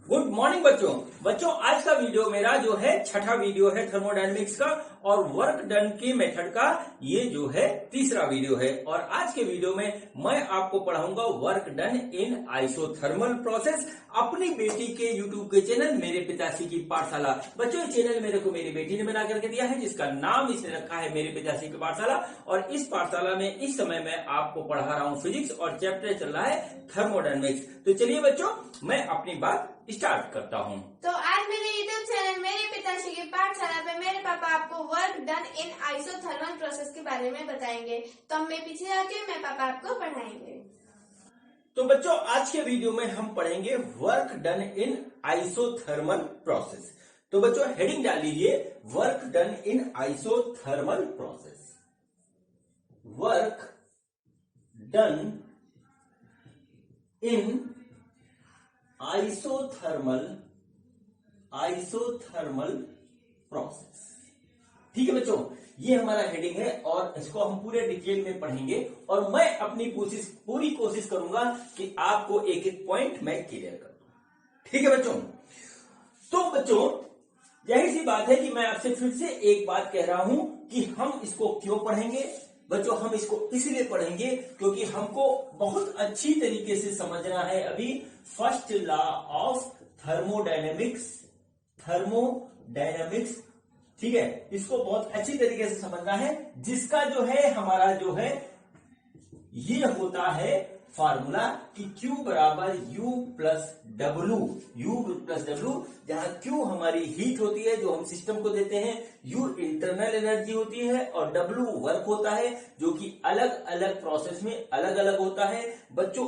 Good morning बच्चों आज का वीडियो मेरा जो है छठा वीडियो है थर्मोडायनेमिक्स का और वर्क डन के मेथड का ये जो है तीसरा वीडियो है। और आज के वीडियो में मैं आपको पढ़ाऊंगा वर्क डन इन आइसोथर्मल प्रोसेस अपनी बेटी के यूट्यूब के चैनल मेरे पिताश्री की पाठशाला। बच्चों ये चैनल मेरे को मेरी बेटी ने बना करके दिया है जिसका नाम इसने रखा है मेरे पिताश्री की पाठशाला। और इस पाठशाला में इस समय मैं आपको पढ़ा रहा हूँ फिजिक्स और चैप्टर चल रहा है थर्मोडायनेमिक्स। तो चलिए बच्चों मैं अपनी बात स्टार्ट करता हूँ। तो आज मेरे यूट्यूब चैनल मेरे पिताश्री की पाठशाला पे मेरे पापा आपको वर्क डन इन आइसोथर्मल प्रोसेस के बारे में बताएंगे। तो अब मैं पीछे जाती हूँ, मैं पापा आपको पढ़ाएंगे। तो बच्चों आज के वीडियो में हम पढ़ेंगे वर्क डन इन आइसोथर्मल प्रोसेस। तो बच्चों हेडिंग डाल लीजिए वर्क डन इन आइसोथर्मल प्रोसेस। वर्क डन इन आइसोथर्मल प्रोसेस। ठीक है बच्चों, ये हमारा हेडिंग है और इसको हम पूरे डिटेल में पढ़ेंगे और मैं अपनी पूरी कोशिश करूंगा कि आपको एक एक पॉइंट मैं क्लियर कर दूं। ठीक है बच्चों, तो बच्चों यही सी बात है कि मैं आपसे फिर से एक बात कह रहा हूं कि हम इसको क्यों पढ़ेंगे। बच्चों हम इसको इसलिए पढ़ेंगे क्योंकि हमको बहुत अच्छी तरीके से समझना है अभी फर्स्ट लॉ ऑफ थर्मोडायनेमिक्स। ठीक है, इसको बहुत अच्छी तरीके से समझना है जिसका जो है हमारा जो है ये होता है फार्मूला कि Q बराबर U प्लस डब्ल्यू, जहां Q हमारी हीट होती है जो हम सिस्टम को देते हैं, U इंटरनल एनर्जी होती है और W वर्क होता है जो कि अलग अलग प्रोसेस में अलग अलग होता है। बच्चों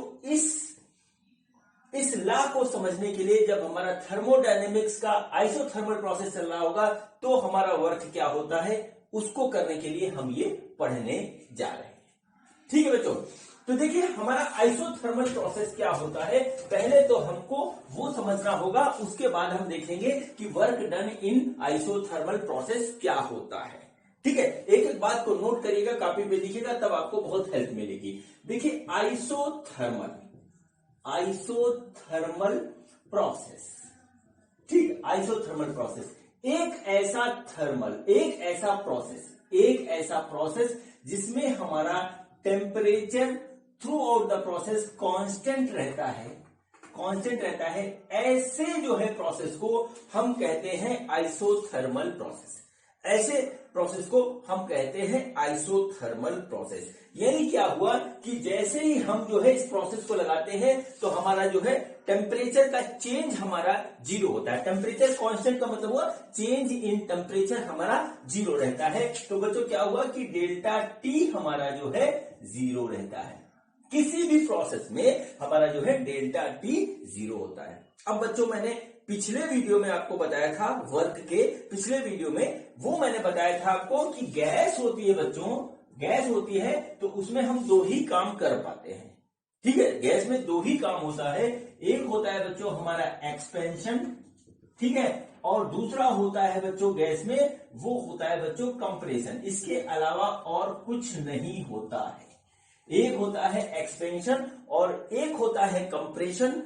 इस लॉ को समझने के लिए जब हमारा थर्मोडायनेमिक्स का आइसोथर्मल प्रोसेस चल रहा होगा तो हमारा वर्क क्या होता है उसको करने के लिए हम ये पढ़ने जा रहे हैं। ठीक है बच्चों, तो देखिए हमारा आइसोथर्मल प्रोसेस क्या होता है पहले तो हमको वो समझना होगा, उसके बाद हम देखेंगे कि वर्क डन इन आइसोथर्मल प्रोसेस क्या होता है। ठीक है, एक एक बात को नोट करिएगा, कॉपी पे लिखिएगा तब आपको बहुत हेल्प मिलेगी। देखिए आइसोथर्मल प्रोसेस, ठीक, आइसोथर्मल प्रोसेस एक ऐसा प्रोसेस जिसमें हमारा temperature through out the process constant रहता है। ऐसे जो है प्रोसेस को हम कहते हैं आइसोथर्मल प्रोसेस। ऐसे प्रोसेस को हम कहते हैं आइसोथर्मल प्रोसेस। यानी क्या हुआ कि जैसे ही हम जो है इस प्रोसेस को लगाते हैं तो हमारा जो है टेम्परेचर का चेंज हमारा जीरो होता है। टेम्परेचर कांस्टेंट का मतलब हुआ चेंज इन टेम्परेचर हमारा जीरो रहता है। तो बच्चों क्या हुआ कि डेल्टा टी हमारा जो है जीरो रहता है। किसी भी प्रोसेस में हमारा जो है डेल्टा टी जीरो होता है। अब बच्चों मैंने पिछले वीडियो में आपको बताया था वर्क के पिछले वीडियो में वो मैंने बताया था आपको कि गैस होती है बच्चों, गैस होती है तो उसमें हम दो ही काम कर पाते हैं। ठीक है, गैस में दो ही काम होता है, एक होता है बच्चों हमारा एक्सपेंशन, ठीक है, और दूसरा होता है बच्चों गैस में वो होता है बच्चों कंप्रेशन। इसके अलावा और कुछ नहीं होता है। एक होता है एक्सपेंशन और एक होता है कंप्रेशन।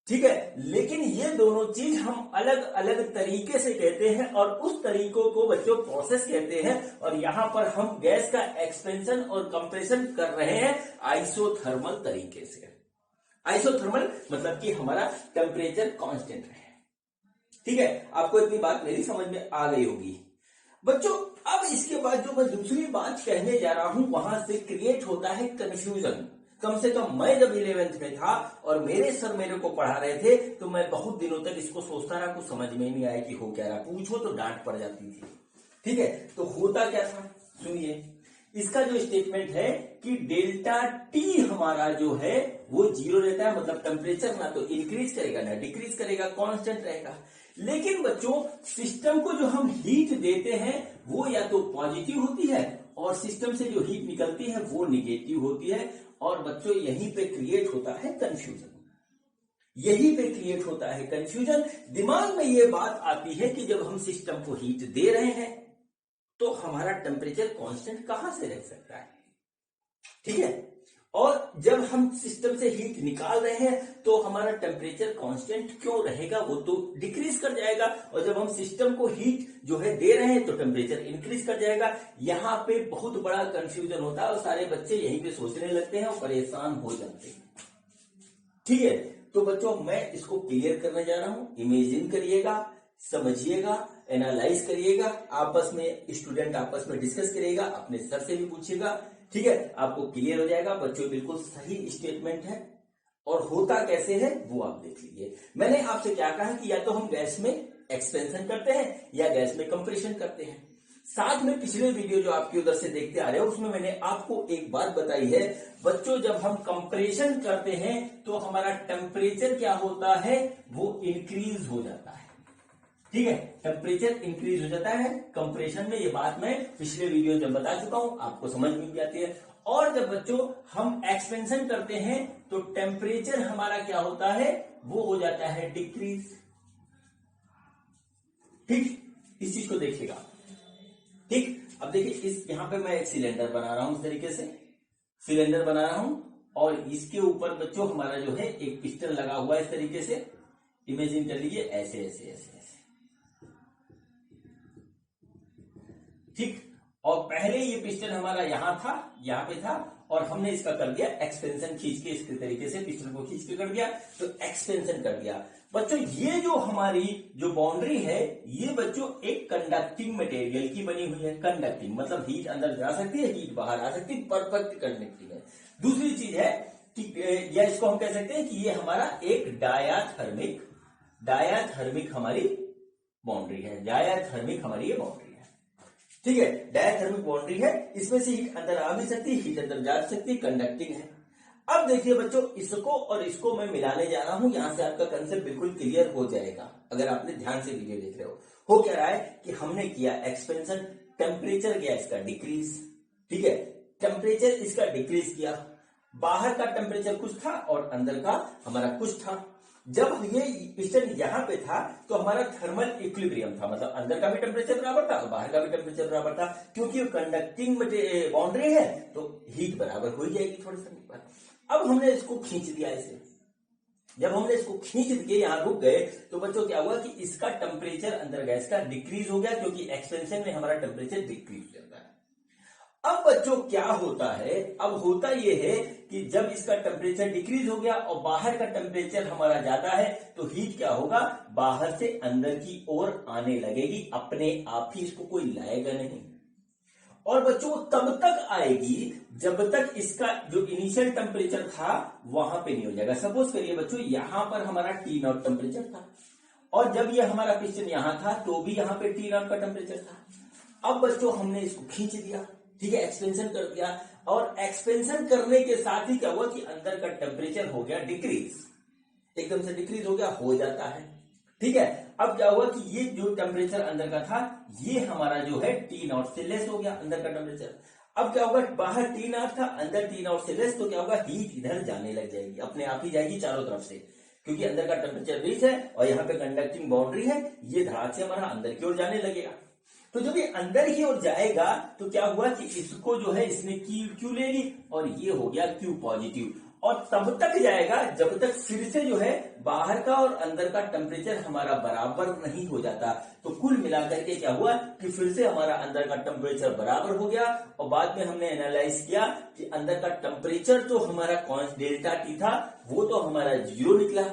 ठीक है, लेकिन ये दोनों चीज हम अलग अलग तरीके से कहते हैं और उस तरीकों को बच्चों प्रोसेस कहते हैं। और यहां पर हम गैस का एक्सपेंशन और कंप्रेशन कर रहे हैं आइसोथर्मल तरीके से। आइसोथर्मल मतलब कि हमारा टेम्परेचर कांस्टेंट रहे। ठीक है, आपको इतनी बात मेरी समझ में आ गई होगी। बच्चों अब इसके बाद जो मैं दूसरी बात कहने जा रहा हूं वहां से क्रिएट होता है कंफ्यूजन। कम से कम मैं जब 11th में था और मेरे सर मेरे को पढ़ा रहे थे तो मैं बहुत दिनों तक इसको सोचता रहा, कुछ समझ में नहीं आया कि हो क्या रहा, पूछो तो डांट पड़ जाती थी। ठीक है, तो होता क्या था सुनिए, इसका जो स्टेटमेंट है कि डेल्टा टी हमारा जो है वो जीरो रहता है, मतलब टेम्परेचर ना तो इंक्रीज करेगा ना डिक्रीज करेगा, कांस्टेंट रहेगा। लेकिन बच्चों सिस्टम को जो हम हीट देते हैं वो या तो पॉजिटिव होती है और सिस्टम से जो हीट निकलती है वो निगेटिव होती है। और बच्चों यहीं पे क्रिएट होता है कंफ्यूजन। दिमाग में ये बात आती है कि जब हम सिस्टम को हीट दे रहे हैं तो हमारा टेम्परेचर कांस्टेंट कहां से रह सकता है। ठीक है, और जब हम सिस्टम से हीट निकाल रहे हैं तो हमारा टेम्परेचर कांस्टेंट क्यों रहेगा, वो तो डिक्रीज कर जाएगा। और जब हम सिस्टम को हीट जो है दे रहे हैं तो टेम्परेचर इंक्रीज कर जाएगा। यहाँ पे बहुत बड़ा कंफ्यूजन होता है और सारे बच्चे यहीं पे सोचने लगते हैं और परेशान हो जाते हैं। ठीक है, तो बच्चों मैं इसको क्लियर करने जा रहा हूं। इमेजिन करिएगा, समझिएगा, एनालाइज करिएगा, आपस में स्टूडेंट आपस में डिस्कस करिएगा, अपने सर से भी पूछिएगा। ठीक है, आपको क्लियर हो जाएगा। बच्चों बिल्कुल सही स्टेटमेंट है और होता कैसे है वो आप देख लीजिए। मैंने आपसे क्या कहा कि या तो हम गैस में एक्सपेंशन करते हैं या गैस में कंप्रेशन करते हैं। साथ में पिछले वीडियो जो आपकी उधर से देखते आ रहे हो उसमें मैंने आपको एक बात बताई है बच्चों, जब हम कंप्रेशन करते हैं तो हमारा टेम्परेचर क्या होता है, वो इंक्रीज हो जाता है। ठीक है, टेम्परेचर इंक्रीज हो जाता है कंप्रेशन में। ये बात मैं पिछले वीडियो जब बता चुका हूं, आपको समझ में भी आती है। और जब बच्चों हम एक्सपेंशन करते हैं तो टेम्परेचर हमारा क्या होता है, वो हो जाता है डिक्रीज। ठीक, इस चीज को देखिएगा। ठीक, अब देखिए इस यहां पे मैं एक सिलेंडर बना रहा हूं, इस तरीके से सिलेंडर बना रहा हूं और इसके ऊपर बच्चों हमारा जो है एक पिस्टन लगा हुआ है, इस तरीके से इमेजिन कर लीजिए, ऐसे ऐसे ऐसे ऐसे। ठीक, और पहले ये पिस्टन हमारा यहां था, यहां पे था और हमने इसका कर दिया एक्सपेंशन, खींच के इसके तरीके से पिस्टन को खींच के कर दिया, तो एक्सपेंशन कर दिया। बच्चों ये जो हमारी जो बाउंड्री है ये बच्चों एक कंडक्टिंग मटेरियल की बनी हुई है। कंडक्टिंग मतलब हीट अंदर जा सकती है, हीट बाहर आ सकती है, परफेक्ट कंडक्टिंग है। दूसरी चीज है कि या इसको हम कह सकते हैं कि ये हमारा एक डायाथर्मिक हमारी बाउंड्री है। डायाथर्मिक हमारी ये बाउंड्री है। ठीक है, डायाथर्मिक बाउंड्री है, इसमें से हीट अंदर आ भी सकती है, हीट अंदर जा सकती है, कंडक्टिंग है। अब देखिए बच्चों, इसको और इसको मैं मिलाने जा रहा हूं, यहां से आपका कंसेप्ट बिल्कुल क्लियर हो जाएगा अगर आपने ध्यान से वीडियो देख रहे हो क्या रहा है कि हमने किया एक्सपेंशन, टेम्परेचर गया इसका डिक्रीज। ठीक है, टेम्परेचर इसका डिक्रीज किया, बाहर का टेम्परेचर कुछ था और अंदर का हमारा कुछ था। जब ये पिस्टन यहां पे था तो हमारा थर्मल इक्विलिब्रियम था, मतलब अंदर का भी टेम्परेचर बराबर था और बाहर का भी टेम्परेचर बराबर था। क्योंकि कंडक्टिंग बाउंड्री है तो हीट बराबर हो जाएगी थोड़े समय बाद। अब हमने इसको खींच दिया ऐसे, जब हमने इसको खींच के यहां रुक गए तो बच्चों क्या हुआ कि इसका टेम्परेचर अंदर गैस का डिक्रीज हो गया, क्योंकि एक्सपेंशन में हमारा टेम्परेचर डिक्रीज हो जाता है। अब बच्चों क्या होता है, अब होता यह है कि जब इसका टेम्परेचर डिक्रीज हो गया और बाहर का टेम्परेचर हमारा ज्यादा है तो हीट क्या होगा, बाहर से अंदर की ओर आने लगेगी, अपने आप ही, इसको कोई लाएगा नहीं। और बच्चों तब तक आएगी जब तक इसका जो इनिशियल टेम्परेचर था वहां पे नहीं हो जाएगा। सपोज करिए बच्चों यहां पर हमारा T0 टेम्परेचर था और जब ये हमारा पिस्टन यहां था तो भी यहां पे T0 का टेम्परेचर था। अब बच्चों हमने इसको खींच दिया, ठीक है, एक्सपेंशन कर दिया और एक्सपेंशन करने के साथ ही क्या हुआ कि अंदर का टेम्परेचर हो गया डिक्रीज, एकदम से डिक्रीज हो गया, हो जाता है। ठीक है, अब क्या हुआ कि ये जो टेम्परेचर अंदर का था ये हमारा जो है T0 से लेस हो गया अंदर का टेम्परेचर। अब क्या होगा, बाहर T0 था, अंदर T0 से लेस, तो क्या होगा, हीट इधर जाने लग जाएगी, अपने आप ही जाएगी चारों तरफ से, क्योंकि अंदर का टेम्परेचर रीच है और यहाँ पे कंडक्टिंग बाउंड्री है, ये धड़ाक से हमारा अंदर की ओर जाने लगेगा। तो जब ये अंदर की ओर जाएगा तो क्या हुआ कि इसको जो है इसने क्यू ले ली और ये हो गया क्यू पॉजिटिव, और तब तक जाएगा जब तक फिर से जो है बाहर का और अंदर का टेम्परेचर हमारा बराबर नहीं हो जाता। तो कुल मिलाकर के क्या हुआ कि फिर से हमारा अंदर का टेम्परेचर बराबर हो गया और बाद में हमने एनालाइज किया कि अंदर का टेम्परेचर तो हमारा डेल्टा टी था वो तो हमारा 0 निकला,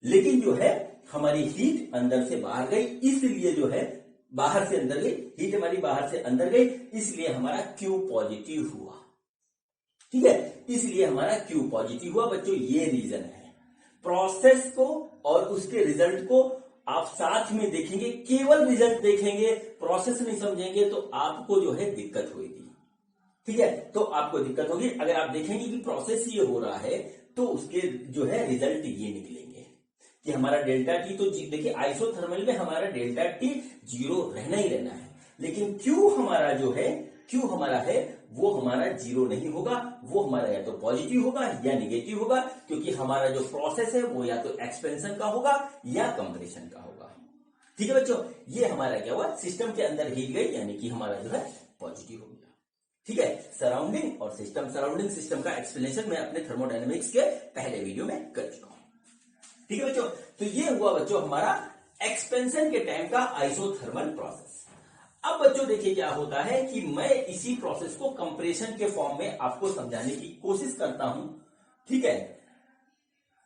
लेकिन जो है हमारी हीट अंदर से बाहर गई, इसलिए जो है बाहर से अंदर गई, हीट हमारी बाहर से अंदर गई, इसलिए हमारा क्यू पॉजिटिव हुआ। ठीक है, इसलिए हमारा क्यू पॉजिटिव हुआ। बच्चों ये रीजन है। प्रोसेस को और उसके रिजल्ट को आप साथ में देखेंगे, केवल रिजल्ट देखेंगे, प्रोसेस नहीं समझेंगे तो आपको जो है दिक्कत होगी। ठीक है, तो आपको दिक्कत होगी। अगर आप देखेंगे कि प्रोसेस ये हो रहा है तो उसके जो है रिजल्ट ये निकलेंगे कि हमारा डेल्टा टी, तो देखिए आइसोथर्मल में हमारा डेल्टा टी 0 रहना ही रहना है, लेकिन क्यू हमारा जो है, क्यू हमारा है वो हमारा 0 नहीं होगा, वो हमारा या तो पॉजिटिव होगा या निगेटिव होगा, क्योंकि हमारा जो प्रोसेस है वो या तो एक्सपेंशन का होगा या कंप्रेशन का होगा। ठीक है बच्चों, ये हमारा क्या हुआ, सिस्टम के अंदर हीट गई यानी कि हमारा जो है पॉजिटिव हो गया। ठीक है, सराउंडिंग और सिस्टम। सराउंडिंग सिस्टम का एक्सप्लेनेशन मैं अपने थर्मोडायनेमिक्स के पहले वीडियो में कर चुका हूं। ठीक है बच्चों, तो ये हुआ बच्चों हमारा एक्सपेंशन के टाइम का आइसोथर्मल प्रोसेस। अब बच्चों देखिए क्या होता है कि मैं इसी प्रोसेस को कंप्रेशन के फॉर्म में आपको समझाने की कोशिश करता हूं। ठीक है,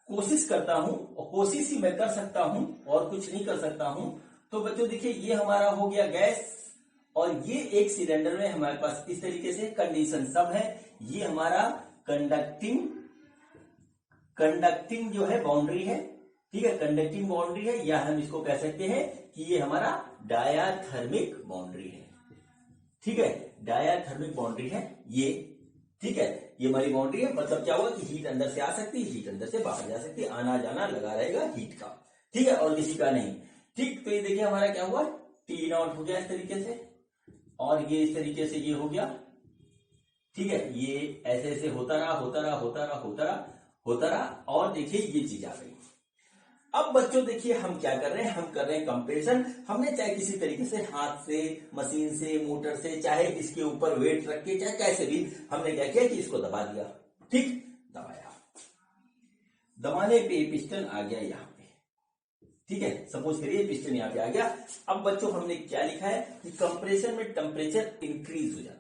कोशिश करता हूं और कोशिश ही मैं कर सकता हूं और कुछ नहीं कर सकता हूं। तो बच्चों देखिए ये हमारा हो गया गैस और ये एक सिलेंडर में हमारे पास इस तरीके से कंडीशन सब है। ये हमारा कंडक्टिंग जो है बाउंड्री है। ठीक है, कंडक्टिंग बाउंड्री है, या हम इसको कह सकते हैं कि ये हमारा डायाथर्मिक बाउंड्री है। ठीक है, डायाथर्मिक बाउंड्री है ये। ठीक है, ये हमारी बाउंड्री है। मतलब क्या हुआ कि हीट अंदर से आ सकती है, हीट अंदर से बाहर जा सकती है, आना जाना लगा रहेगा हीट का। ठीक है, और किसी का नहीं। ठीक, तो ये देखिए हमारा क्या हुआ, T नॉट हो गया इस तरीके से, और ये इस तरीके से ये हो गया। ठीक है, ये ऐसे ऐसे होता रहा और देखिए ये चीज आ गई। अब बच्चों देखिए हम क्या कर रहे हैं, हम कर रहे हैं कंप्रेशन। हमने चाहे किसी तरीके से हाथ से, मशीन से, मोटर से, चाहे इसके ऊपर वेट रख के, चाहे कैसे भी, हमने क्या किया कि इसको दबा दिया। ठीक, दबाया, दबाने पे पिस्टन आ गया यहाँ पे। ठीक है, सपोज करिए पिस्टन यहाँ पे आ गया। अब बच्चों हमने क्या लिखा है कि कंप्रेशन में टेम्परेचर इंक्रीज हो जाता है।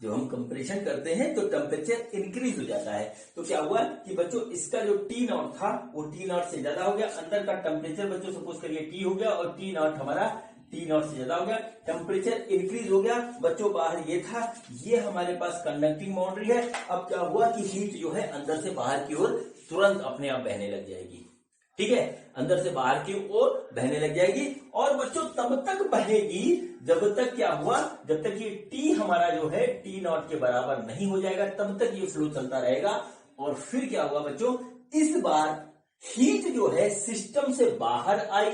जब हम कंप्रेशन करते हैं तो टेम्परेचर इंक्रीज हो जाता है। तो क्या हुआ कि बच्चों इसका जो T नॉट था वो T नॉट से ज्यादा हो गया। अंदर का टेम्परेचर बच्चों सपोज करिए T हो गया और T नॉट हमारा T नॉट से ज्यादा हो गया, टेम्परेचर इंक्रीज हो गया। बच्चों बाहर ये था, ये हमारे पास कंडक्टिंग बाउंड्री है। अब क्या हुआ कि हीट जो है अंदर से बाहर की ओर तुरंत अपने आप बहने लग जाएगी। ठीक है, अंदर से बाहर की ओर बहने लग जाएगी। और बच्चों तब तक बहेगी जब तक क्या हुआ, जब तक ये T हमारा जो है T नॉट के बराबर नहीं हो जाएगा, तब तक ये फ्लो चलता रहेगा। और फिर क्या हुआ बच्चों, इस बार हीट जो है सिस्टम से बाहर आई,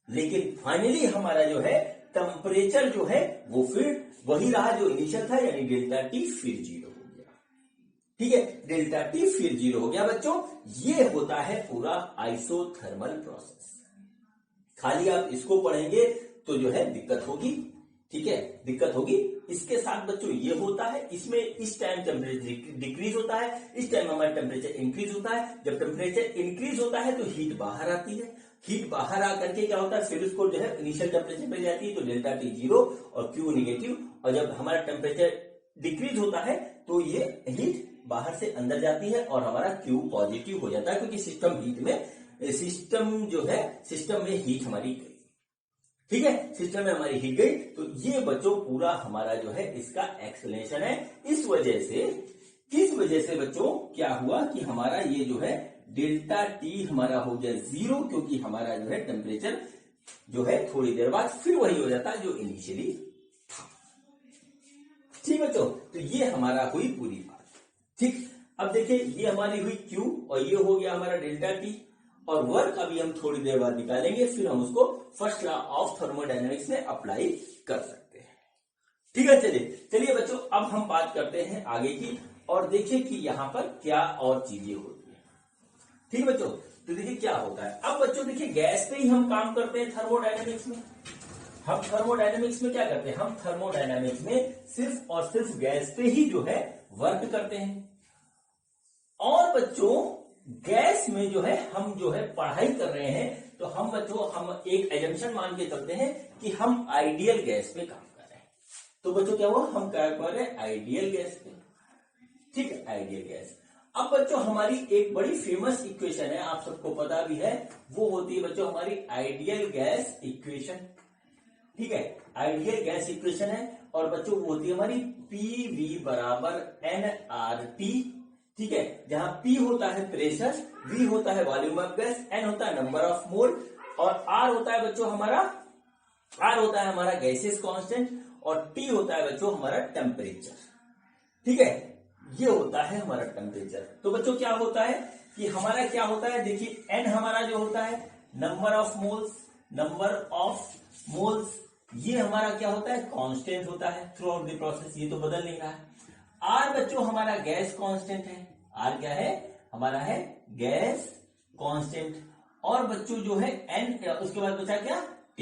लेकिन फाइनली हमारा जो है टेम्परेचर जो है वो फिर वही रहा जो इनिशियल था, यानी डेल्टा T फिर 0 हो गया। ठीक है, डेल्टा T फिर 0 हो गया बच्चों। ये होता है पूरा आइसोथर्मल प्रोसेस। खाली आप इसको पढ़ेंगे तो जो है दिक्कत होगी। ठीक है, दिक्कत होगी। इसके साथ बच्चों ये होता है, इसमें इस टाइम टेम्परेचर डिक्रीज होता है, इस टाइम हमारा टेम्परेचर इंक्रीज होता है। जब टेम्परेचर इंक्रीज होता है तो हीट बाहर आती है, हीट बाहर आकर के क्या होता है, फिर उसको जो है इनिशियल टेम्परेचर पे जाती है, तो डेल्टा T 0 और Q नेगेटिव। और जब हमारा टेम्परेचर डिक्रीज होता है तो ये हीट बाहर से अंदर जाती है और हमारा Q पॉजिटिव हो जाता है, क्योंकि सिस्टम में हीट हमारी गई। ठीक है, सिस्टम में हमारी हीट गई। तो ये बच्चों पूरा हमारा जो है इसका एक्सप्लेनेशन है। इस वजह से बच्चों क्या हुआ कि हमारा ये जो है डेल्टा T हमारा हो गया 0, क्योंकि हमारा जो है टेम्परेचर जो है थोड़ी देर बाद फिर वही हो जाता है जो इनिशियली था। ठीक बच्चों, तो ये हमारा हुई पूरी बात। ठीक, अब देखिए ये हमारी हुई Q और ये हो गया हमारा डेल्टा T। और वर्क अभी हम थोड़ी देर बाद निकालेंगे, फिर हम उसको फर्स्ट लॉ ऑफ थर्मोडायनेमिक्स में अप्लाई कर सकते हैं। ठीक है, चलिए बच्चों अब हम बात करते हैं आगे की, और देखिए कि यहां पर क्या और चीजें होती है। ठीक बच्चों, तो देखिए क्या होता है। अब बच्चों देखिए गैस पे ही हम काम करते हैं थर्मोडायनेमिक्स में। हम थर्मोडायनेमिक्स में क्या करते हैं, हम थर्मोडायनेमिक्स में सिर्फ और सिर्फ गैस पे ही जो है वर्क करते हैं। और बच्चों गैस में जो है हम जो है पढ़ाई कर रहे हैं, तो हम बच्चों हम एक एजम्पशन मान के चलते हैं कि हम आइडियल गैस पे काम कर रहे हैं। तो बच्चों क्या हुआ, हम क्या कर रहे हैं, आइडियल गैस पे। ठीक है, आइडियल गैस। अब बच्चों हमारी एक बड़ी फेमस इक्वेशन है, आप सबको पता भी है, वो होती है बच्चों हमारी आइडियल गैस इक्वेशन। ठीक है, आइडियल गैस इक्वेशन है, और बच्चों वो होती है हमारी PV बराबर nRT। ठीक है, जहां P होता है प्रेशर, V होता है वॉल्यूम ऑफ गैस, N होता है नंबर ऑफ मोल, और R होता है बच्चों हमारा गैसेस कांस्टेंट, और T होता है बच्चों हमारा टेम्परेचर। ठीक है, ये होता है हमारा टेम्परेचर। तो बच्चों क्या होता है कि हमारा क्या होता है, देखिए N हमारा जो होता है नंबर ऑफ मोल्स, ये हमारा क्या होता है, कांस्टेंट होता है थ्रू आउट द प्रोसेस, ये तो बदल नहीं रहा है। R बच्चों हमारा गैस कांस्टेंट है, R क्या है हमारा, है गैस कांस्टेंट। और बच्चों जो है N, उसके बाद बचा क्या, T।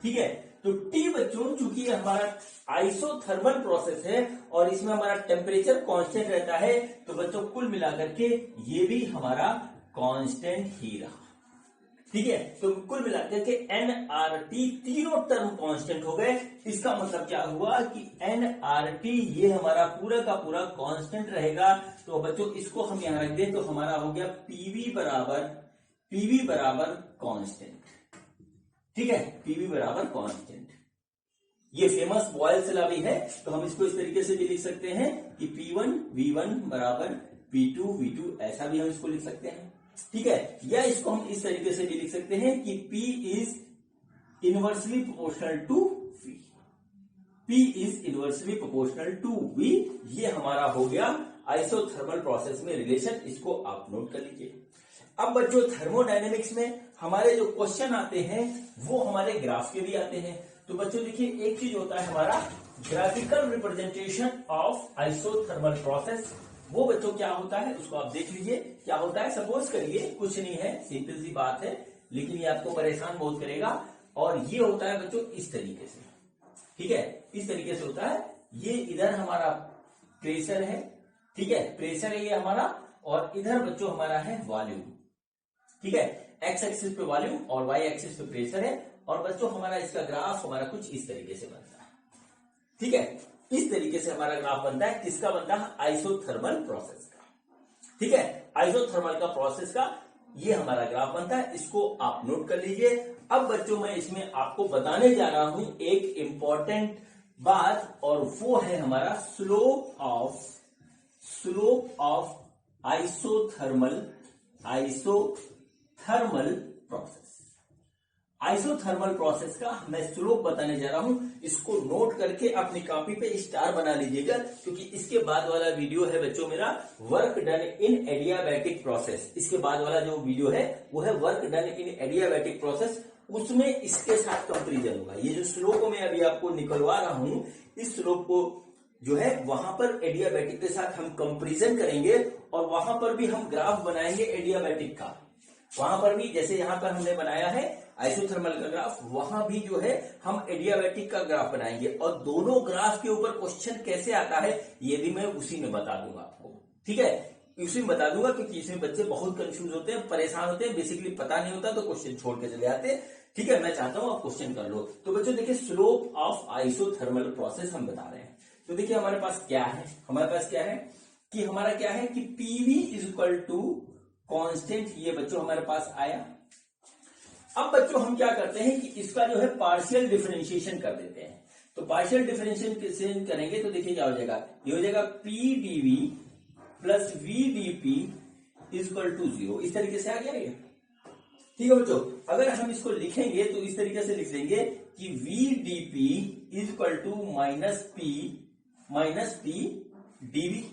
ठीक है, तो टी बच्चों चूंकि ये हमारा आइसोथर्मल प्रोसेस है और इसमें हमारा टेम्परेचर कांस्टेंट रहता है, तो बच्चों कुल मिलाकर के ये भी हमारा कांस्टेंट ही रहा। ठीक है, तो कुल मिलाकर के एनआरटी तीनों टर्म कांस्टेंट हो गए। इसका मतलब क्या हुआ कि एनआरटी ये हमारा पूरा का पूरा कांस्टेंट रहेगा। तो बच्चों इसको हम यहां रख दें तो हमारा हो गया पीवी बराबर कांस्टेंट। ठीक है, पीवी बराबर कांस्टेंट, ये फेमस बॉयल्स लॉ भी है, तो हम इसको इस तरीके से भी लिख सकते हैं कि P1 V1 बराबर P2 V2, ऐसा भी हम इसको लिख सकते हैं। ठीक है, या इसको हम इस तरीके से भी लिख सकते हैं कि P is inversely proportional to V, P is inversely proportional to V। ये हमारा हो गया आइसोथर्मल प्रोसेस में रिलेशन, इसको आप नोट कर लीजिए। अब बच्चों थर्मोडायनेमिक्स में हमारे जो क्वेश्चन आते हैं वो हमारे ग्राफ के भी आते हैं। तो बच्चों देखिए, एक चीज होता है हमारा graphical representation of isothermal process, वो बच्चों क्या होता है उसको आप देख लीजिए क्या होता है। सपोज करिए, कुछ नहीं है, सिंपल सी बात है, लेकिन ये आपको परेशान बहुत करेगा। और ये होता है बच्चों इस तरीके से, ठीक है, इस तरीके से होता है। ये इधर हमारा प्रेशर है, ठीक है, प्रेशर है ये हमारा, और इधर बच्चों हमारा है वॉल्यूम। ठीक है, एक्स एक्सिस पे वॉल्यूम और वाई एक्सिस पे प्रेशर है। और बच्चों हमारा इसका ग्राफ हमारा कुछ इस तरीके से बनता है। ठीक है, इस तरीके से हमारा ग्राफ बनता है। किसका बनता है? आइसोथर्मल प्रोसेस का। ठीक है, आइसोथर्मल का प्रोसेस का ये हमारा ग्राफ बनता है, इसको आप नोट कर लीजिए। अब बच्चों मैं इसमें आपको बताने जा रहा हूं एक इंपॉर्टेंट बात, और वो है हमारा slope of isothermal process. Isothermal process का मैं स्लोप बताने जा रहा हूं, इसको नोट करके अपनी कॉपी पे स्टार बना लीजिएगा, क्योंकि इसके बाद वाला वीडियो है बच्चों मेरा वर्क डन इन एडियाबैटिक प्रोसेस। इसके बाद वाला जो वीडियो है वो है वर्क डन इन एडियाबैटिक प्रोसेस, उसमें इसके साथ कंपेरिजन होगा। ये जो स्लोप मैं अभी आपको निकलवा रहा हूं, इस स्लोप को जो है वहां पर एडियाबैटिक के साथ हम कंपेरिजन करेंगे, और वहां पर भी हम ग्राफ बनाएंगे एडियाबैटिक का। वहां पर भी जैसे यहां पर हमने बनाया है आइसोथर्मल का ग्राफ, वहां भी जो है हम एडियाबैटिक का ग्राफ बनाएंगे। और दोनों ग्राफ के ऊपर क्वेश्चन कैसे आता है ये भी मैं उसी में बता दूंगा आपको। ठीक है, उसी में बता दूंगा, क्योंकि इसमें बच्चे बहुत कंफ्यूज होते हैं, परेशान होते हैं, बेसिकली पता नहीं होता तो क्वेश्चन छोड़ के चले आते हैं। ठीक है, मैं चाहता हूं आप क्वेश्चन कर लो। तो बच्चों देखिए, स्लोप ऑफ आइसोथर्मल प्रोसेस हम बता रहे हैं। तो देखिए हमारे पास क्या है, हमारे पास क्या है कि हमारा क्या है कि PV is equal to constant, ये बच्चों हमारे पास आया। अब बच्चों हम क्या करते हैं कि इसका जो है पार्शियल डिफरेंशिएशन कर देते हैं। तो पार्शियल डिफरेंशिएशन करेंगे तो देखिए क्या हो जाएगा, ये हो जाएगा P dV plus V dP is equal to 0। इस तरीके से आ गया ये। ठीक है बच्चों, अगर हम इसको लिखेंगे तो इस तरीके से लिख देंगे कि V dP is equal to minus P dV,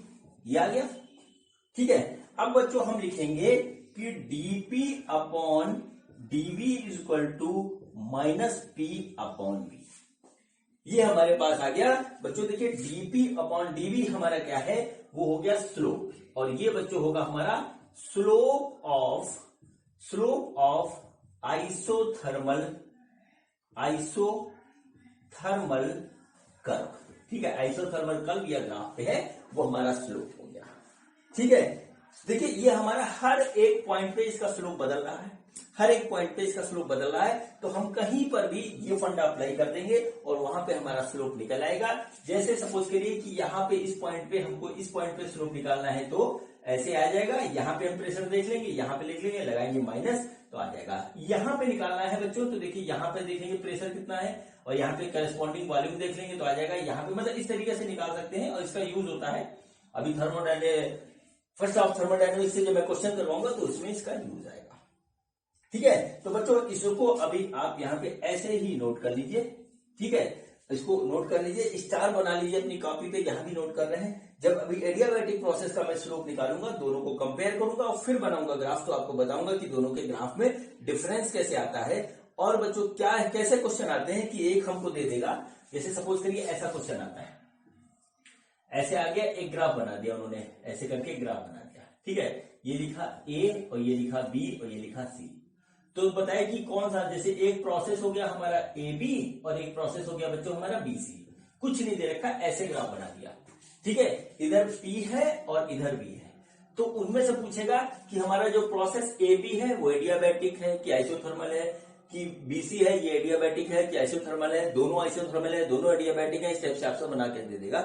ये आ गया। ठीक है, अब बच्चों हम लिखेंगे कि dP upon dV is equal to minus P upon V, ये हमारे पास आ गया। बच्चों देखिए, डीपी अपॉन डीवी हमारा क्या है, वो हो गया स्लोप, और ये बच्चों होगा हमारा स्लोप ऑफ आइसोथर्मल कर्व। ठीक है, आइसोथर्मल कर्व या ग्राफ पे है, वो हमारा स्लोप हो गया। ठीक है, देखिए ये हमारा हर एक पॉइंट पे इसका स्लोप बदल रहा है, हर एक पॉइंट पे इसका स्लोप बदल रहा है। तो हम कहीं पर भी ये फंडा अप्लाई कर देंगे और वहां पे हमारा स्लोप निकल आएगा। जैसे सपोज करिए कि यहाँ पे इस पॉइंट पे हमको इस पॉइंट पे स्लोप निकालना है, तो ऐसे आ जाएगा। यहाँ पे हम प्रेशर देख लेंगे, यहाँ पे लिख लेंगे, लगाएंगे माइनस, तो आ जाएगा। यहाँ पे निकालना है बच्चों, तो देखिए यहाँ पे देखेंगे प्रेशर कितना है, और यहाँ पे करस्पॉन्डिंग वॉल्यूम देख लेंगे, तो आ जाएगा यहाँ पे। मतलब इस तरीके से निकाल सकते हैं, और इसका यूज होता है अभी फर्स्ट ऑफ थर्मोडायनेमिक्स से जब मैं क्वेश्चन करवाऊंगा तो इसमें इसका यूज आएगा। ठीक है, तो बच्चों इसको अभी आप यहाँ पे ऐसे ही नोट कर लीजिए। ठीक है, इसको नोट कर लीजिए, स्टार बना लीजिए अपनी कॉपी पे, यहाँ भी नोट कर रहे हैं। जब अभी एडियाबैटिक प्रोसेस का मैं स्लोप निकालूंगा, दोनों को कंपेयर करूंगा और फिर बनाऊंगा ग्राफ, तो आपको बताऊंगा कि दोनों के ग्राफ में डिफरेंस कैसे आता है। और बच्चों क्या है, कैसे क्वेश्चन आते हैं कि एक हमको दे देगा, जैसे सपोज करिए ऐसा क्वेश्चन आता है, ऐसे आ गया, एक ग्राफ बना दिया उन्होंने, ऐसे करके ग्राफ बना दिया। ठीक है, ये लिखा ए और ये लिखा बी और ये लिखा सी। तो तो बताए कि कौन सा, जैसे एक प्रोसेस हो गया हमारा ए बी और एक प्रोसेस हो गया बच्चों हमारा बी सी, कुछ नहीं दे रखा, ऐसे ग्राफ बना दिया, ठीक है। इधर पी है और इधर बी है, तो उनमें से पूछेगा कि हमारा जो प्रोसेस ए बी है वो एडियाबैटिक है कि आइसोथर्मल है, कि बीसी है ये एडियाबैटिक है कि आइसोथर्मल है, दोनों आइसोथर्मल है, दोनों एडियाबैटिक है, स्टेप से आपसे बना के दे देगा।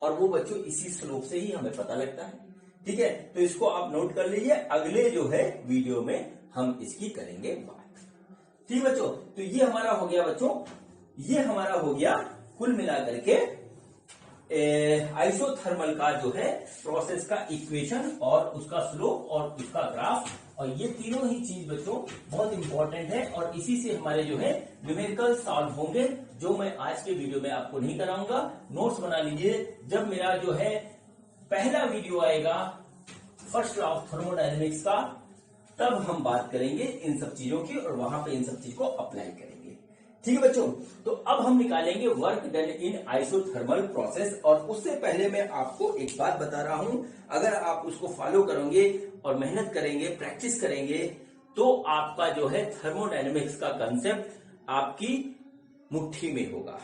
और वो बच्चों इसी स्लोप से ही हमें पता लगता है, ठीक है। तो इसको आप नोट कर लीजिए, अगले जो है वीडियो में हम इसकी करेंगे बात, ठीक बच्चों। तो ये हमारा हो गया बच्चों, ये हमारा हो गया कुल मिलाकर के आइसोथर्मल का जो है प्रोसेस का इक्वेशन और उसका स्लोप और उसका ग्राफ, और ये तीनों ही चीज बच्चों बहुत इंपॉर्टेंट है, और इसी से हमारे जो है न्यूमेरिकल सॉल्व होंगे, जो मैं आज के वीडियो में आपको नहीं कराऊंगा। नोट्स बना लीजिए, जब मेरा जो है पहला वीडियो आएगा फर्स्ट लॉ ऑफ थर्मोडायनेमिक्स का, तब हम बात करेंगे इन सब चीजों की और वहां पे इन सब चीज को अप्लाई करेंगे, ठीक है बच्चों। तो अब हम निकालेंगे वर्क डन इन आइसोथर्मल प्रोसेस, और उससे पहले मैं आपको एक बात बता रहा हूं, अगर आप उसको फॉलो करोगे और मेहनत करेंगे, प्रैक्टिस करेंगे, तो आपका जो है थर्मोडायनेमिक्स का कंसेप्ट आपकी मुट्ठी में होगा।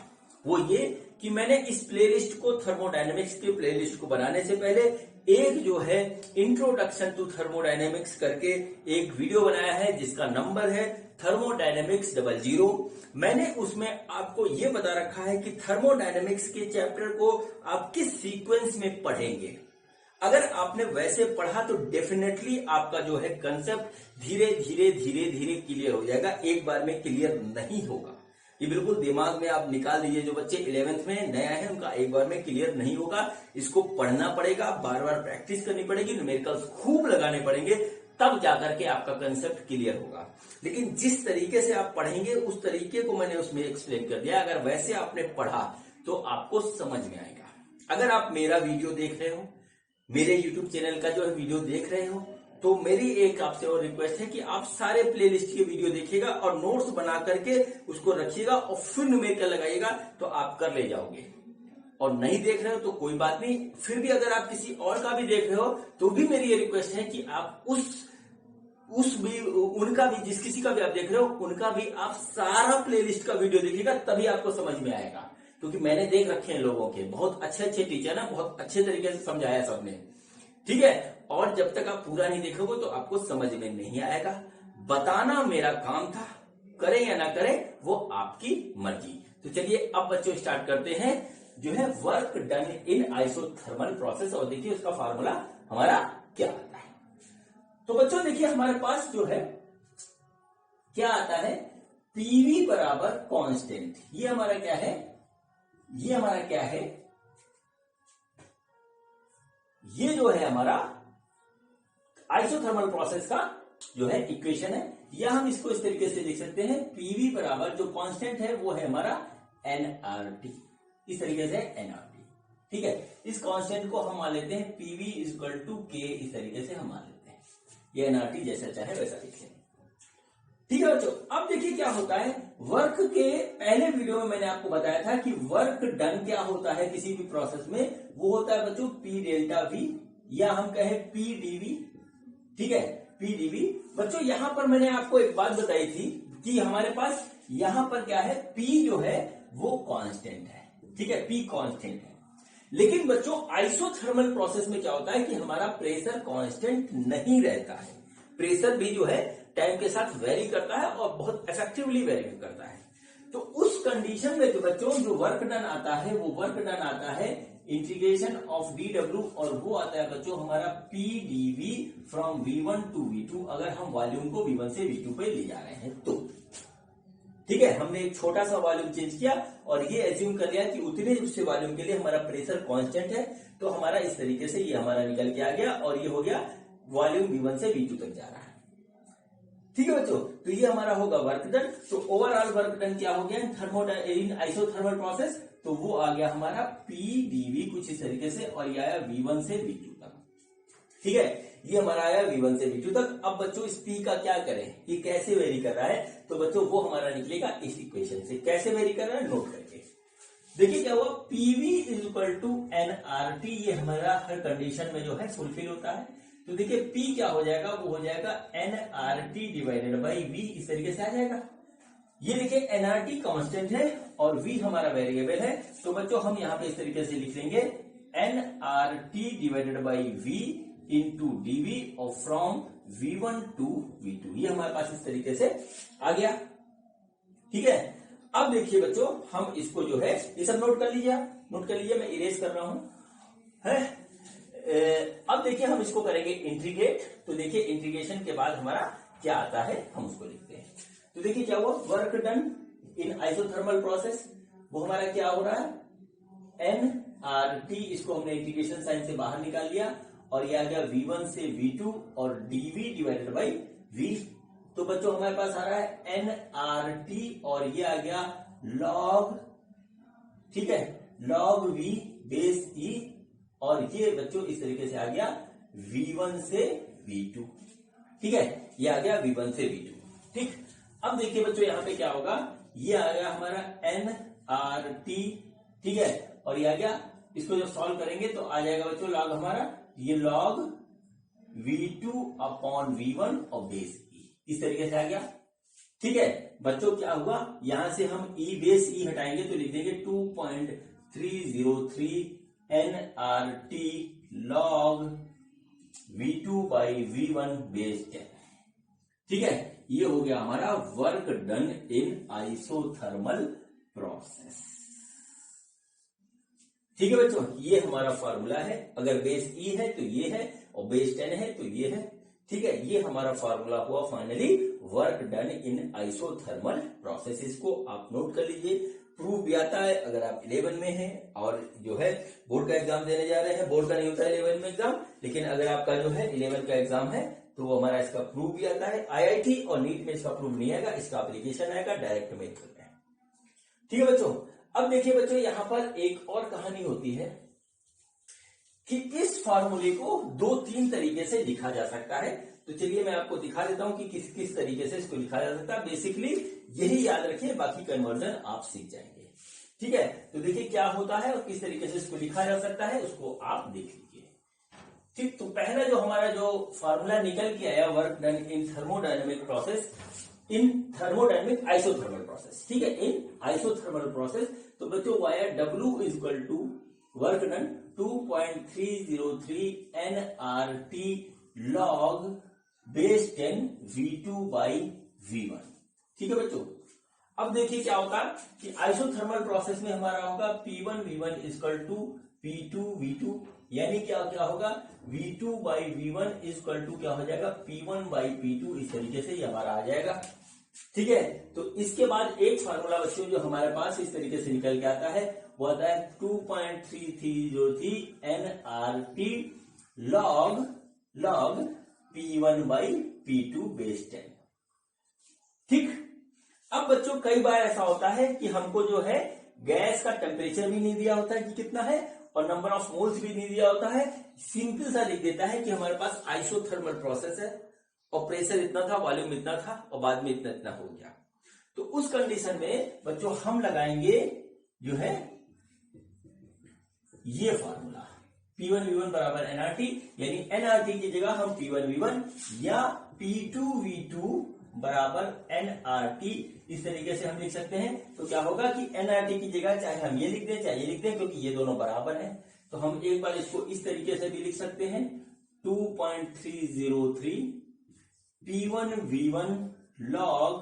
वो ये कि मैंने इस प्लेलिस्ट को, थर्मोडायनेमिक्स के प्लेलिस्ट को बनाने से पहले एक जो है इंट्रोडक्शन टू थर्मोडायनेमिक्स करके एक वीडियो बनाया है, जिसका नंबर है थर्मोडायनेमिक्स 00। मैंने उसमें आपको ये बता रखा है कि थर्मोडायनेमिक्स के चैप्टर को आप किस सीक्वेंस में पढ़ेंगे। अगर आपने वैसे पढ़ा तो डेफिनेटली आपका जो है कंसेप्ट धीरे धीरे धीरे धीरे क्लियर हो जाएगा, एक बार में क्लियर नहीं होगा। ये बिल्कुल दिमाग में आप निकाल दीजिए, जो बच्चे 11th में नया है उनका एक बार में क्लियर नहीं होगा, इसको पढ़ना पड़ेगा, बार बार प्रैक्टिस करनी पड़ेगी, न्यूमेरिकल्स खूब लगाने पड़ेंगे, तब जाकर के आपका कंसेप्ट क्लियर होगा। लेकिन जिस तरीके से आप पढ़ेंगे उस तरीके को मैंने उसमें एक्सप्लेन कर दिया, अगर वैसे आपने पढ़ा तो आपको समझ में आएगा। अगर आप मेरा वीडियो देख रहे हो, मेरे यूट्यूब चैनल का जो है वीडियो देख रहे हो, तो मेरी एक आपसे और रिक्वेस्ट है कि आप सारे प्लेलिस्ट के वीडियो देखिएगा और नोट्स बना करके उसको रखिएगा और फिर न्यूमेरिकल लगाइएगा, तो आप कर ले जाओगे। और नहीं देख रहे हो तो कोई बात नहीं, फिर भी अगर आप किसी और का भी देख रहे हो तो भी मेरी ये रिक्वेस्ट है कि आप उनका भी, जिस किसी का भी आप देख रहे हो उनका भी आप सारा प्लेलिस्ट का वीडियो देखिएगा, तभी आपको समझ में आएगा। क्योंकि मैंने देख रखे हैं लोगों के, बहुत अच्छे अच्छे टीचर ना, बहुत अच्छे तरीके से समझाया सबने, ठीक है। और जब तक आप पूरा नहीं देखोगे तो आपको समझ में नहीं आएगा। बताना मेरा काम था, करें या ना करें वो आपकी मर्जी। तो चलिए अब बच्चों स्टार्ट करते हैं जो है वर्क डन इन आइसोथर्मल प्रोसेस, और देखिए उसका फार्मूला हमारा क्या आता है। तो बच्चों देखिए हमारे पास जो है क्या आता है, पीवी बराबर कांस्टेंट। ये हमारा क्या है, ये हमारा क्या है, ये जो है हमारा आइसोथर्मल प्रोसेस का जो है इक्वेशन है, या हम इसको इस तरीके से लिख सकते हैं, पीवी बराबर जो कांस्टेंट है वो है हमारा एनआरटी, इस तरीके से एनआरटी, ठीक है। इस कांस्टेंट को हम मान लेते हैं पीवी इक्वल टू के, इस तरीके से हम मान लेते हैं, ये एनआरटी जैसा चाहे वैसा लिख लें, ठीक है बच्चों। अब देखिए क्या होता है, वर्क के पहले वीडियो में मैंने आपको बताया था कि वर्क डन क्या होता है किसी भी प्रोसेस में, वो होता है बच्चों पी डेल्टा वी, या हम कहें पी डीवी, ठीक है, पी डीवी। बच्चों यहां पर मैंने आपको एक बात बताई थी कि हमारे पास यहां पर क्या है, पी जो है वो कांस्टेंट है, ठीक है, पी कांस्टेंट है। लेकिन बच्चों आइसोथर्मल प्रोसेस में क्या होता है कि हमारा प्रेशर कांस्टेंट नहीं रहता है, प्रेशर भी जो है टाइम के साथ वेरी करता है और बहुत इफेक्टिवली वेरी करता है। तो उस कंडीशन में जो बच्चों जो वर्क डन आता है, वो वर्क डन आता है इंटीग्रेशन ऑफ डी डब्ल्यू, और वो आता है बच्चों हमारा P DV from V1 to V2, अगर हम वॉल्यूम को V1 से V2 पे ले जा रहे हैं तो, ठीक है। हमने एक छोटा सा वॉल्यूम चेंज किया और ये एज्यूम कर लिया कि उतने से वॉल्यूम के लिए हमारा प्रेशर कांस्टेंट है, तो हमारा इस तरीके से ये हमारा निकल के आ गया, और ये हो गया वॉल्यूम V1 से V2 तक जा रहा है, ठीक है बच्चों। तो ये हमारा होगा वर्क डन। तो ओवरऑल वर्क डन क्या हो गया इन आइसोथर्मल प्रोसेस, तो वो आ गया हमारा पी डीवी कुछ इस तरीके से, और ये आया V1 से V2 तक, ठीक है, ये हमारा आया V1 से V2 तक। अब बच्चों इस P का क्या करें, ये कैसे वेरी कर रहा है, तो बच्चों वो हमारा निकलेगा इस इक्वेशन से। कैसे वेरी कर रहा है नोट करके देखिए क्या हुआ, PV is equal to nRT, ये हमारा हर कंडीशन में जो है फुलफिल होता है। तो देखिए P क्या हो जाएगा, वो हो जाएगा nRT डिवाइडेड बाई V, इस तरीके से आ जाएगा। ये देखिए nRT कांस्टेंट है और V हमारा वेरिएबल है, तो बच्चों हम यहाँ पे इस तरीके से लिख लेंगे nRT divided by V into dV और फ्रॉम V1 टू V2, ये हमारे पास इस तरीके से आ गया। ठीक है, अब देखिए बच्चों हम इसको जो है ये सब नोट कर लीजिए, नोट कर लीजिए, मैं इरेज कर रहा हूं है। अब देखिए हम इसको करेंगे इंटीग्रेट, तो देखिए इंटीग्रेशन के बाद हमारा क्या आता है हम उसको लिखते हैं। तो देखिए क्या हुआ, वर्क डन इन आइसोथर्मल प्रोसेस, वो हमारा क्या हो रहा है nRT, इसको हमने इंटीग्रेशन साइन से बाहर निकाल लिया और ये आ गया V1 से V2 और dV डिवाइडेड बाई V। तो बच्चों हमारे पास आ रहा है nRT और ये आ गया log, ठीक है, log V बेस E, और ये बच्चों इस तरीके से आ गया V1 से V2। ठीक है, ये आ गया V1 से V2। ठीक, अब देखिए बच्चों यहाँ पे क्या होगा, ये आ गया हमारा nRT, ठीक है, और ये आ गया, इसको जब सॉल्व करेंगे तो आ जाएगा बच्चों लॉग हमारा, ये log V2 अपॉन V1 और बेस E, इस तरीके से आ गया। ठीक है बच्चों, क्या हुआ, यहां से हम E बेस E हटाएंगे तो लिख देंगे 2.303 nRT log V2 by V1 base 10। ठीक है, ये हो गया हमारा वर्क डन इन आइसोथर्मल प्रोसेस। ठीक है बच्चों, ये हमारा फॉर्मूला है, अगर बेस E है तो ये है और बेस 10 है तो ये है। ठीक है, ये हमारा फॉर्मूला हुआ फाइनली वर्क डन इन आइसोथर्मल प्रोसेस। इसको आप नोट कर लीजिए, प्रूफ भी आता है अगर आप 11 में हैं और जो है बोर्ड का एग्जाम देने जा रहे हैं। बोर्ड का नहीं होता है 11 में एग्जाम, लेकिन अगर आपका जो है 11 का एग्जाम है तो वो हमारा इसका प्रूफ भी आता है। IIT और नीट में इसका प्रूफ नहीं आएगा, इसका एप्लीकेशन आएगा डायरेक्ट मेथड में। ठीक है बच्चों, अब देखिए बच्चों यहां पर एक और कहानी होती है कि इस फार्मूले को 2-3 तरीके से लिखा जा सकता है। तो चलिए मैं आपको दिखा देता हूं कि किस किस तरीके से इसको लिखा जा सकता है। बेसिकली यही याद रखिए, बाकी कन्वर्जन आप सीख जाएंगे। ठीक है, तो देखिए क्या होता है और किस तरीके से इसको लिखा जा सकता है, उसको आप देख लीजिए। ठीक, तो पहला जो हमारा जो फार्मूला निकल के आया, work done in thermodynamic process, in thermodynamic isothermal process. ठीक है, इन आइसोथर्मल प्रोसेस, तो बच्चों via W equal to work done 2.303 nRT log base 10 V2 by V1। ठीक है बच्चों, अब देखिए क्या होता है कि आइसोथर्मल प्रोसेस में हमारा होगा P1 V1 equal to P2 V2, यानी क्या क्या होगा V2 by V1 equal to क्या हो जाएगा P1 बाई P2, इस तरीके से ये हमारा आ जाएगा। ठीक है, तो इसके बाद एक फार्मूला बच्चों जो हमारे पास इस तरीके से निकल के आता है, वो आता है 2.3303 nRT log P1 by P2 base 10। ठीक, अब बच्चों कई बार ऐसा होता है कि हमको जो है गैस का टेम्परेचर भी नहीं दिया होता है कि कितना है, और नंबर ऑफ मोल्स भी नहीं दिया होता है, सिंपल सा लिख देता है कि हमारे पास आइसोथर्मल प्रोसेस है और प्रेशर इतना था, वॉल्यूम इतना था और बाद में इतना इतना हो गया। तो उस कंडीशन में बच्चों हम लगाएंगे जो है ये फार्मूला P1 V1 बराबर nRT, यानी nRT की जगह हम P1 V1 या P2 V2 बराबर nRT इस तरीके से हम लिख सकते हैं। तो क्या होगा कि nRT की जगह चाहे हम ये लिख दें चाहे ये लिख दें, क्योंकि ये दोनों बराबर हैं, तो हम एक बार इसको इस तरीके से भी लिख सकते हैं 2.303 P1 V1 log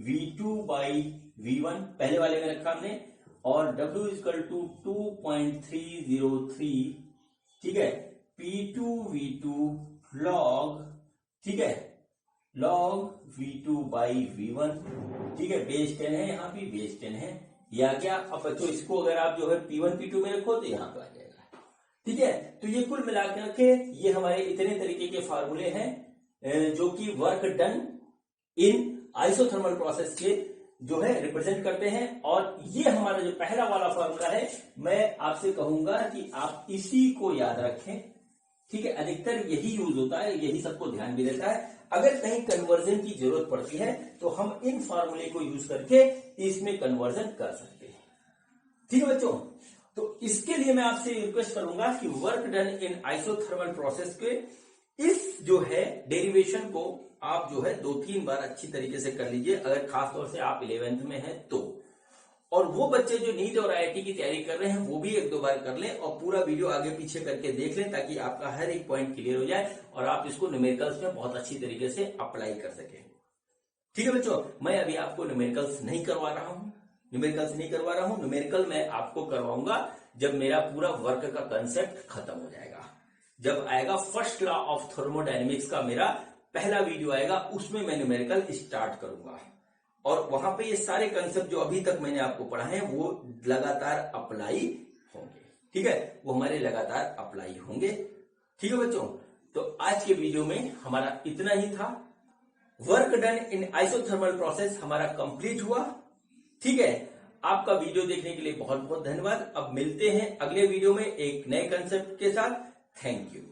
V2 by V1, पहले वाले में रखा हमने, और W इक्वल टू 2.303, ठीक है, P2 V2 log, ठीक है, log V2 बाई V1। ठीक है, बेस 10 है, यहाँ भी बेस 10 है, या क्या। अब बच्चों इसको अगर आप जो है P1 P2 में रखो तो यहाँ पे आ जाएगा। ठीक है, तो ये कुल मिला के रखे, ये हमारे इतने तरीके के फार्मूले हैं जो कि वर्क डन इन आइसोथर्मल प्रोसेस के जो है रिप्रेजेंट करते हैं। और ये हमारा जो पहला वाला फार्मूला है, मैं आपसे कहूंगा कि आप इसी को याद रखें। ठीक है, अधिकतर यही यूज होता है, यही सबको ध्यान भी देता है। अगर कहीं कन्वर्जन की जरूरत पड़ती है तो हम इन फार्मूले को यूज करके इसमें कन्वर्जन कर सकते हैं। ठीक है बच्चों, तो इसके लिए मैं आपसे रिक्वेस्ट करूंगा कि वर्क डन इन आइसोथर्मल प्रोसेस के इस जो है डेरिवेशन को आप जो है 2-3 बार अच्छी तरीके से कर लीजिए, अगर खासतौर से आप 11th में हैं तो। और वो बच्चे जो नीट और आईआईटी की तैयारी कर रहे हैं वो भी 1-2 बार कर लें और पूरा वीडियो आगे पीछे करके देख लें, ताकि आपका हर एक पॉइंट क्लियर हो जाए और आप इसको न्यूमेरिकल्स में बहुत अच्छी तरीके से अप्लाई कर सकें। ठीक है बच्चों, मैं अभी आपको न्यूमेरिकल्स नहीं करवा रहा हूं, न्यूमेरिकल मैं आपको करवाऊंगा जब मेरा पूरा वर्क का कंसेप्ट खत्म हो जाएगा, जब आएगा फर्स्ट लॉ ऑफ थर्मोडायनेमिक्स का मेरा पहला वीडियो आएगा, उसमें मैं न्यूमेरिकल स्टार्ट करूंगा और वहां पे ये सारे कंसेप्ट जो अभी तक मैंने आपको पढ़ा है वो लगातार अप्लाई होंगे। ठीक है, वो हमारे लगातार अप्लाई होंगे। ठीक है बच्चों, तो आज के वीडियो में हमारा इतना ही था। वर्क डन इन आइसोथर्मल प्रोसेस हमारा कंप्लीट हुआ। ठीक है, आपका वीडियो देखने के लिए बहुत बहुत धन्यवाद। अब मिलते हैं अगले वीडियो में एक नए कंसेप्ट के साथ। Thank you.